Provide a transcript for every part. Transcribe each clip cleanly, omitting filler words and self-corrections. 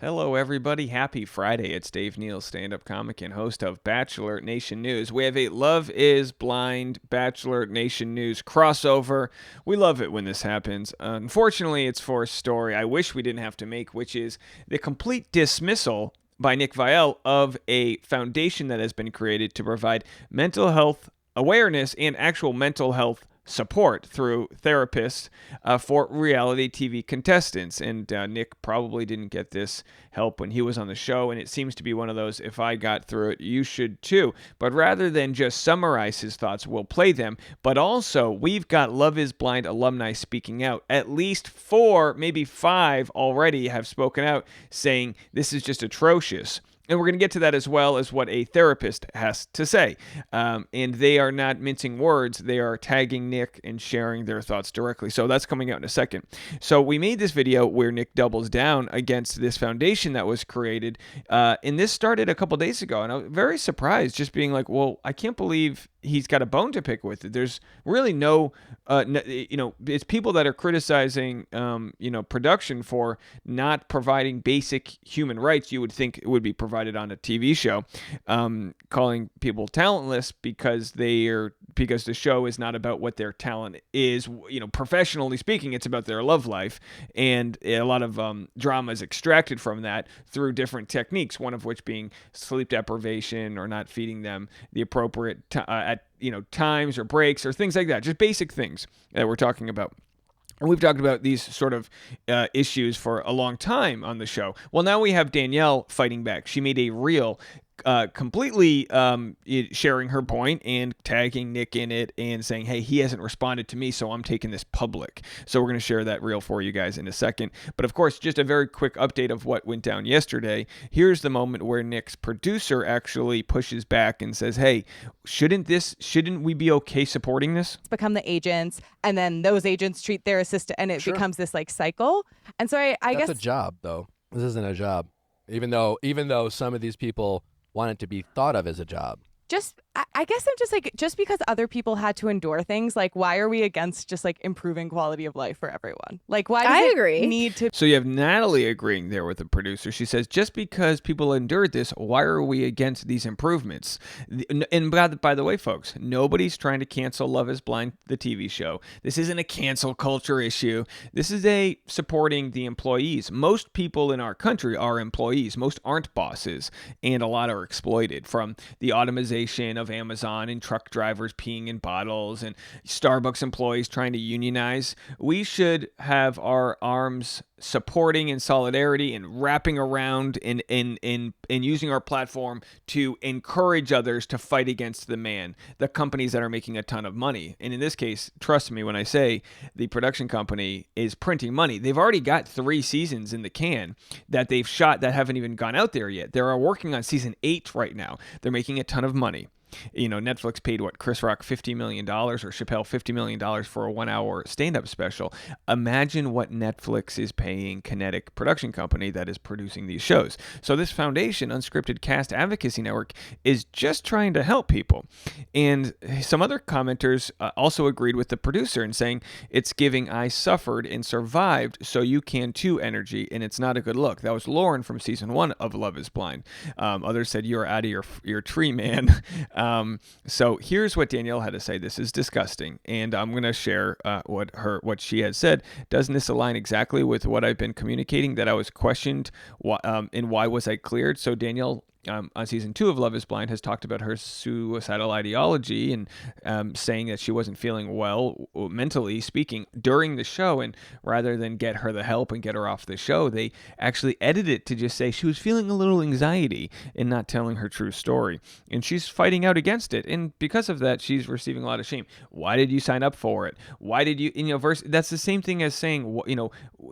Hello, everybody. Happy Friday. It's Dave Neal, stand-up comic and host of Bachelor Nation News. We have a Love is Blind Bachelor Nation News crossover. We love it when this happens. Unfortunately, it's for a story I wish we didn't have to make, which is the complete dismissal by Nick Viall of a foundation that has been created to provide mental health awareness and actual mental health support through therapists for reality TV contestants. And Nick probably didn't get this help when he was on the show. And it seems to be one of those, if I got through it, you should too. But rather than just summarize his thoughts, we'll play them. But also, we've got Love is Blind alumni speaking out. At least 4, maybe 5 already have spoken out saying this is just atrocious. And we're going to get to that as well as what a therapist has to say. And they are not mincing words. They are tagging Nick and sharing their thoughts directly. So that's coming out in a second. So we made this video where Nick doubles down against this foundation that was created. And this started a couple days ago. And I was very surprised, just being like, well, I can't believe he's got a bone to pick with it. There's really it's people that are criticizing, production for not providing basic human rights. You would think it would be provided on a TV show, calling people talentless because the show is not about what their talent is. Professionally speaking, it's about their love life, and a lot of drama is extracted from that through different techniques. One of which being sleep deprivation or not feeding them the appropriate times or breaks or things like that. Just basic things that we're talking about. And we've talked about these sort of issues for a long time on the show. Well, now we have Danielle fighting back. She made a reel completely sharing her point and tagging Nick in it and saying, hey, he hasn't responded to me, so I'm taking this public. So we're going to share that reel for you guys in a second. But of course, just a very quick update of what went down yesterday. Here's the moment where Nick's producer actually pushes back and says, hey, shouldn't we be okay supporting this? Become the agents, and then those agents treat their assistant, and it becomes this like cycle. And so I guess that's a job, though. This isn't a job, even though some of these people want it to be thought of as a job. I guess I'm just like, just because other people had to endure things, like, why are we against just like improving quality of life for everyone? Like, why does it need to? So you have Natalie agreeing there with the producer. She says, just because people endured this, why are we against these improvements? And by the way, folks, nobody's trying to cancel Love is Blind, the TV show. This isn't a cancel culture issue. This is a supporting the employees. Most people in our country are employees. Most aren't bosses, and a lot are exploited, from the automation of Amazon and truck drivers peeing in bottles and Starbucks employees trying to unionize. We should have our arms supporting in solidarity and wrapping around and using our platform to encourage others to fight against the companies that are making a ton of money. And in this case, trust me when I say the production company is printing money. They've already got 3 seasons in the can that they've shot that haven't even gone out there yet. They're working on season 8 right now. They're making a ton of money. Netflix paid Chris Rock $50 million or Chappelle $50 million for a 1-hour stand-up special. Imagine what Netflix is paying Kinetic production company that is producing these shows. So this foundation, Unscripted Cast Advocacy Network, is just trying to help people. And some other commenters also agreed with the producer in saying it's giving I suffered and survived so you can too energy, and it's not a good look. That was Lauren from season 1 of Love is Blind. Others said, you're out of your tree, man. So here's what Danielle had to say. This is disgusting, and I'm going to share what she had said. Doesn't this align exactly with what I've been communicating, that I was questioned and why was I cleared? So Danielle, on season 2 of Love is Blind, has talked about her suicidal ideology and saying that she wasn't feeling well, mentally speaking, during the show. And rather than get her the help and get her off the show, they actually edited it to just say she was feeling a little anxiety and not telling her true story. And she's fighting out against it. And because of that, she's receiving a lot of shame. Why did you sign up for it? Why did you, that's the same thing as saying,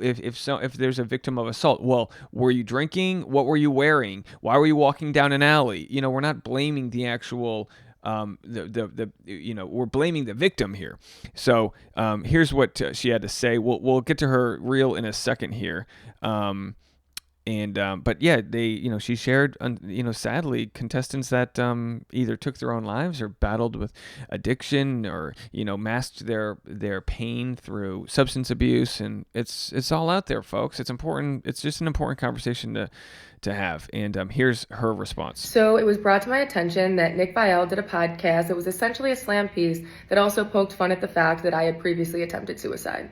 if there's a victim of assault, well, were you drinking? What were you wearing? Why were you walking down an alley? We're not blaming the actual we're blaming the victim here. So here's what she had to say. We'll get to her reel in a second here. And but yeah, she shared, sadly, contestants that either took their own lives or battled with addiction, or masked their pain through substance abuse. And it's all out there, folks. It's important. It's just an important conversation to have. And here's her response. So it was brought to my attention that Nick Viall did a podcast that was essentially a slam piece that also poked fun at the fact that I had previously attempted suicide.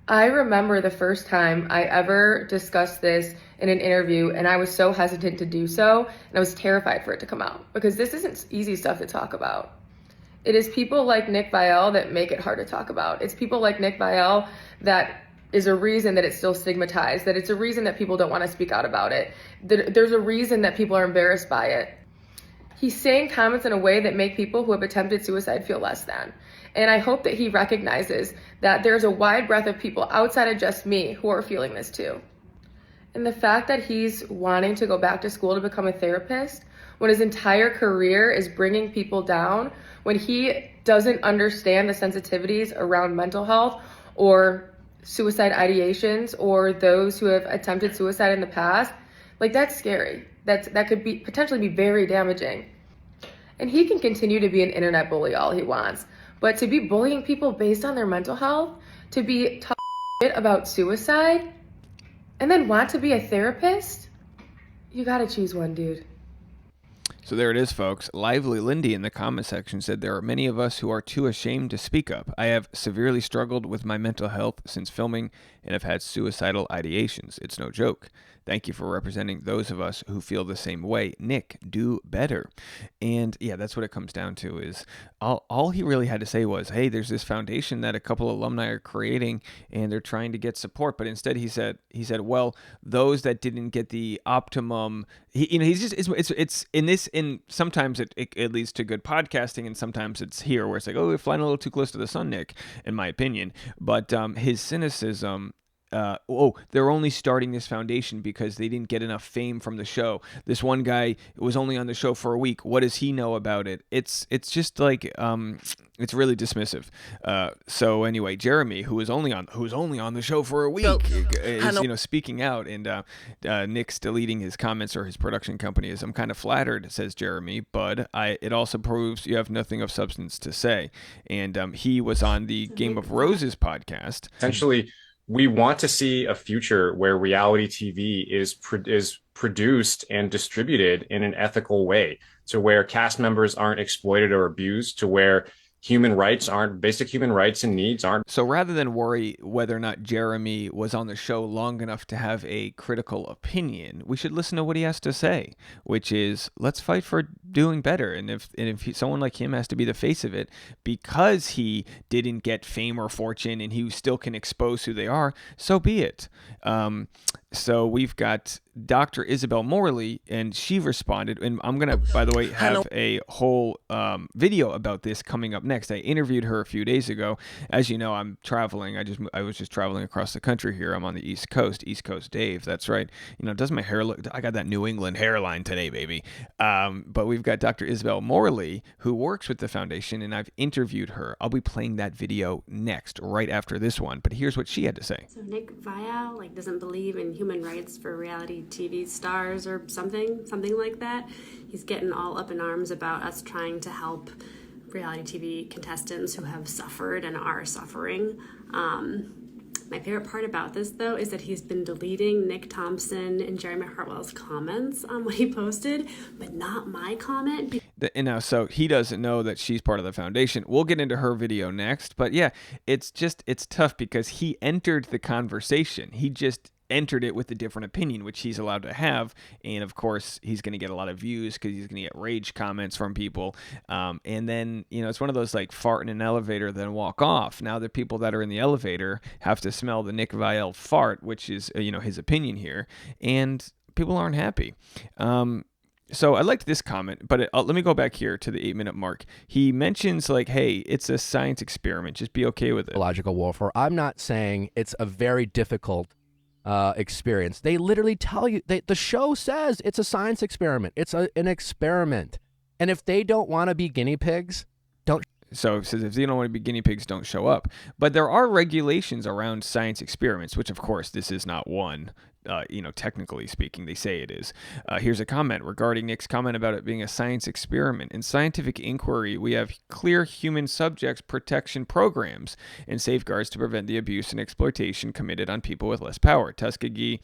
I remember the first time I ever discussed this in an interview, and I was so hesitant to do so, and I was terrified for it to come out, because this isn't easy stuff to talk about. It is people like Nick Viall that make it hard to talk about. It's people like Nick Viall that is a reason that it's still stigmatized, that it's a reason that people don't want to speak out about it. There's a reason that people are embarrassed by it. He's saying comments in a way that make people who have attempted suicide feel less than. And I hope that he recognizes that there's a wide breadth of people outside of just me who are feeling this too. And the fact that he's wanting to go back to school to become a therapist, when his entire career is bringing people down, when he doesn't understand the sensitivities around mental health or suicide ideations or those who have attempted suicide in the past, like, that's scary. That could be potentially be very damaging. And he can continue to be an internet bully all he wants, but to be bullying people based on their mental health, to be talking shit about suicide, and then want to be a therapist, you gotta choose one, dude. So there it is, folks. Lively Lindy in the comment section said, there are many of us who are too ashamed to speak up. I have severely struggled with my mental health since filming and have had suicidal ideations. It's no joke. Thank you for representing those of us who feel the same way. Nick, do better. And yeah, that's what it comes down to, is all he really had to say was, hey, there's this foundation that a couple alumni are creating and they're trying to get support. But instead he said, well, those that didn't get the optimum, he's just, it's in this, in sometimes it leads to good podcasting, and sometimes it's here where it's like, oh, we're flying a little too close to the sun, Nick, in my opinion. But his cynicism, they're only starting this foundation because they didn't get enough fame from the show. This one guy was only on the show for a week. What does he know about it? It's just like it's really dismissive. So anyway, Jeremy, who was only on the show for a week, is speaking out, and Nick's deleting his comments, or his production company is. I'm kind of flattered, says Jeremy, but it also proves you have nothing of substance to say. And he was on the Game of Roses podcast. Essentially, we want to see a future where reality TV is produced and distributed in an ethical way, to where cast members aren't exploited or abused, to where basic human rights and needs aren't. So rather than worry whether or not Jeremy was on the show long enough to have a critical opinion, we should listen to what he has to say, which is, let's fight for doing better. And if someone like him has to be the face of it because he didn't get fame or fortune and he still can expose who they are, so be it. So we've got Dr. Isabel Morley, and she responded, and I'm going to, by the way, have a whole video about this coming up next. I interviewed her a few days ago. As you know, I'm traveling. I was just traveling across the country here. I'm on the East Coast Dave. That's right. Does my hair look, I got that New England hairline today, baby. But we've got Dr. Isabel Morley, who works with the foundation, and I've interviewed her. I'll be playing that video next, right after this one. But here's what she had to say. So Nick Viall, doesn't believe in human rights for reality TV stars or something like that. He's getting all up in arms about us trying to help reality TV contestants who have suffered and are suffering. My favorite part about this, though, is that he's been deleting Nick Thompson and Jeremy Hartwell's comments on what he posted, but not my comment. So he doesn't know that she's part of the foundation. We'll get into her video next. But yeah, it's tough because he entered the conversation. He just entered it with a different opinion, which he's allowed to have. And of course, he's going to get a lot of views because he's going to get rage comments from people. And then, it's one of those like fart in an elevator, then walk off. Now the people that are in the elevator have to smell the Nick Viall fart, which is, his opinion here. And people aren't happy. So I liked this comment, but let me go back here to the 8-minute mark. He mentions hey, it's a science experiment. Just be okay with it. Biological warfare. I'm not saying it's a very difficult experience. They literally tell you, the show says it's a science experiment. It's an experiment. And if they don't want to be guinea pigs, don't. So it says if they don't want to be guinea pigs, don't show up. But there are regulations around science experiments, which of course this is not one. technically speaking, they say it is. Here's a comment regarding Nick's comment about it being a science experiment. In scientific inquiry, we have clear human subjects protection programs and safeguards to prevent the abuse and exploitation committed on people with less power. Tuskegee,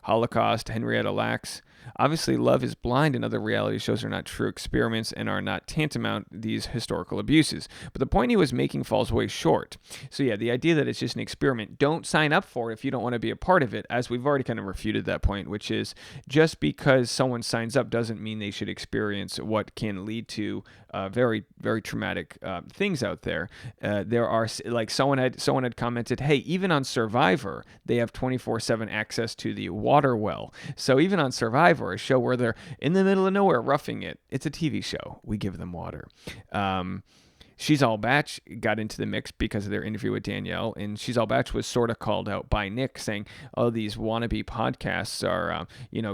Holocaust, Henrietta Lacks. Obviously, Love is Blind and other reality shows are not true experiments and are not tantamount these historical abuses. But the point he was making falls way short. So yeah, the idea that it's just an experiment, don't sign up for it if you don't want to be a part of it, as we've already kind of refuted that point, which is just because someone signs up doesn't mean they should experience what can lead to very, very traumatic things out there. There are, like, someone had commented, hey, even on Survivor, they have 24/7 access to the water well. So even on Survivor, a show where they're in the middle of nowhere roughing it, it's a TV show. We give them water. She's All Batch got into the mix because of their interview with Danielle, and She's All Batch was sort of called out by Nick, saying, "Oh, these wannabe podcasts are,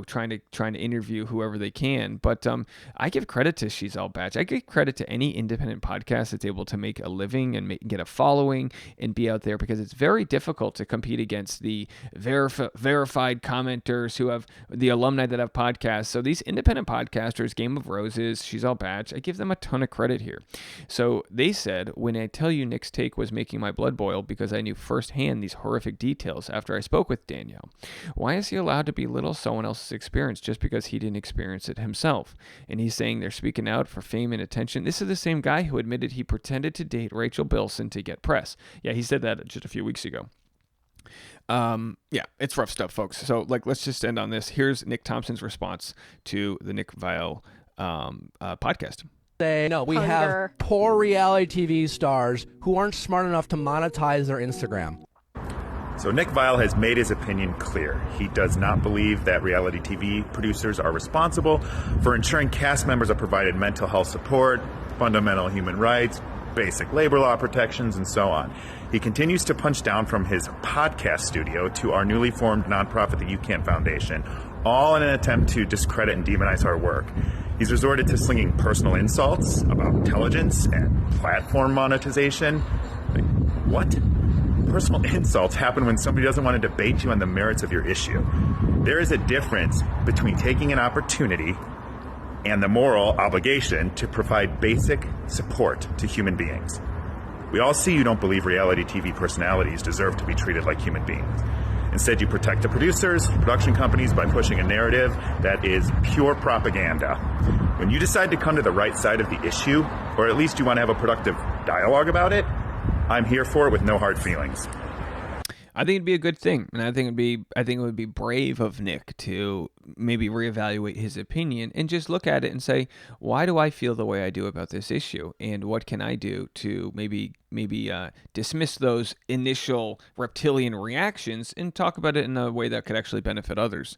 trying to interview whoever they can." But I give credit to She's All Batch. I give credit to any independent podcast that's able to make a living and get a following and be out there, because it's very difficult to compete against the verified commenters who have the alumni that have podcasts. So these independent podcasters, Game of Roses, She's All Batch, I give them a ton of credit here. So they said, when I tell you Nick's take was making my blood boil because I knew firsthand these horrific details after I spoke with Danielle. Why is he allowed to belittle someone else's experience just because he didn't experience it himself? And he's saying they're speaking out for fame and attention. This is the same guy who admitted he pretended to date Rachel Bilson to get press. Yeah, he said that just a few weeks ago. Yeah, it's rough stuff, folks. So, let's just end on this. Here's Nick Thompson's response to the Nick Viall podcast. No, we have poor reality TV stars who aren't smart enough to monetize their Instagram. So Nick Viall has made his opinion clear. He does not believe that reality TV producers are responsible for ensuring cast members are provided mental health support, fundamental human rights, basic labor law protections, and so on. He continues to punch down from his podcast studio to our newly formed nonprofit, the UCAN Foundation, all in an attempt to discredit and demonize our work. He's resorted to slinging personal insults about intelligence and platform monetization. What? Personal insults happen when somebody doesn't want to debate you on the merits of your issue. There is a difference between taking an opportunity and the moral obligation to provide basic support to human beings. We all see you don't believe reality TV personalities deserve to be treated like human beings. Instead, you protect the producers, production companies by pushing a narrative that is pure propaganda. When you decide to come to the right side of the issue, or at least you want to have a productive dialogue about it, I'm here for it with no hard feelings. I think it'd be a good thing, and I think it would be brave of Nick to maybe reevaluate his opinion and just look at it and say, why do I feel the way I do about this issue, and what can I do to maybe dismiss those initial reptilian reactions and talk about it in a way that could actually benefit others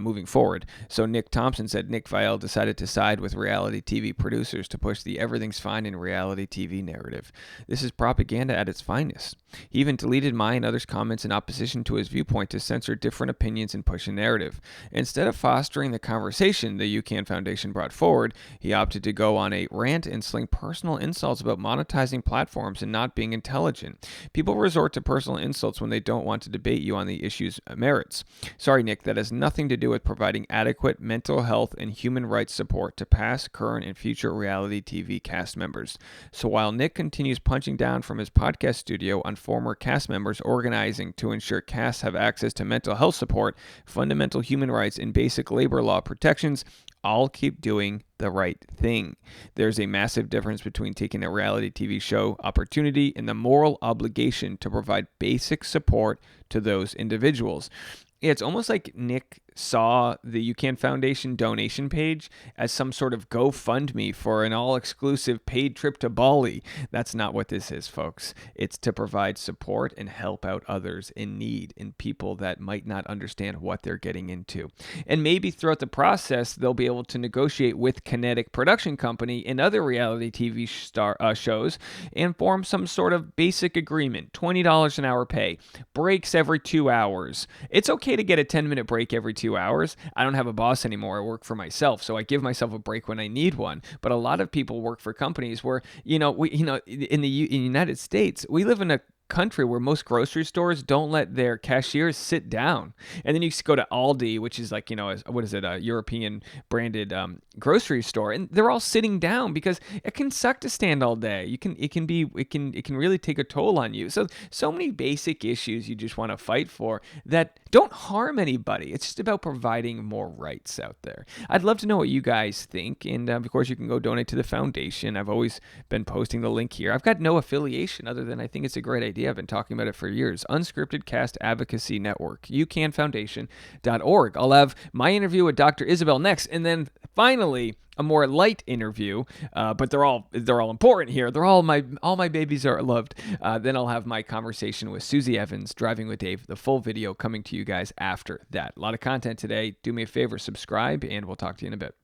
moving forward. So Nick Thompson said Nick Viall decided to side with reality TV producers to push the everything's fine in reality TV narrative. This is propaganda at its finest. He even deleted my and others' comments in opposition to his viewpoint to censor different opinions and push a narrative. Instead of fostering the conversation the UCAN Foundation brought forward, he opted to go on a rant and sling personal insults about monetizing platforms and not being intelligent. People resort to personal insults when they don't want to debate you on the issue's merits. Sorry, Nick, that has nothing to do with providing adequate mental health and human rights support to past, current, and future reality TV cast members. So while Nick continues punching down from his podcast studio on former cast members organizing to ensure casts have access to mental health support, fundamental human rights, and basic labor law protections, I'll keep doing the right thing. There's a massive difference between taking a reality TV show opportunity and the moral obligation to provide basic support to those individuals. It's almost like Nick saw the UCAN Foundation donation page as some sort of GoFundMe for an all-exclusive paid trip to Bali. That's not what this is, folks. It's to provide support and help out others in need and people that might not understand what they're getting into. And maybe throughout the process, they'll be able to negotiate with Kinetic Production Company and other reality TV shows and form some sort of basic agreement. $20 an hour pay. Breaks every 2 hours. It's okay to get a 10-minute break every 2 hours. I don't have a boss anymore. I work for myself, so I give myself a break when I need one. But a lot of people work for companies where, in the United States, we live in a country where most grocery stores don't let their cashiers sit down. And then you go to Aldi, which is like, what is it, a European branded grocery store, and they're all sitting down because it can suck to stand all day. It can really take a toll on you. So many basic issues you just want to fight for that don't harm anybody. It's just about providing more rights out there. I'd love to know what you guys think, and of course you can go donate to the foundation. I've always been posting the link here. I've got no affiliation other than I think it's a great idea. I've been talking about it for years. Unscripted Cast Advocacy Network, youcanfoundation.org. I'll have my interview with Dr. Isabel next, and then finally a more light interview, but they're all important here. They're all my babies are loved. Then I'll have my conversation with Susie Evans, Driving with Dave, the full video coming to you guys after that. A lot of content today. Do me a favor, subscribe, and we'll talk to you in a bit.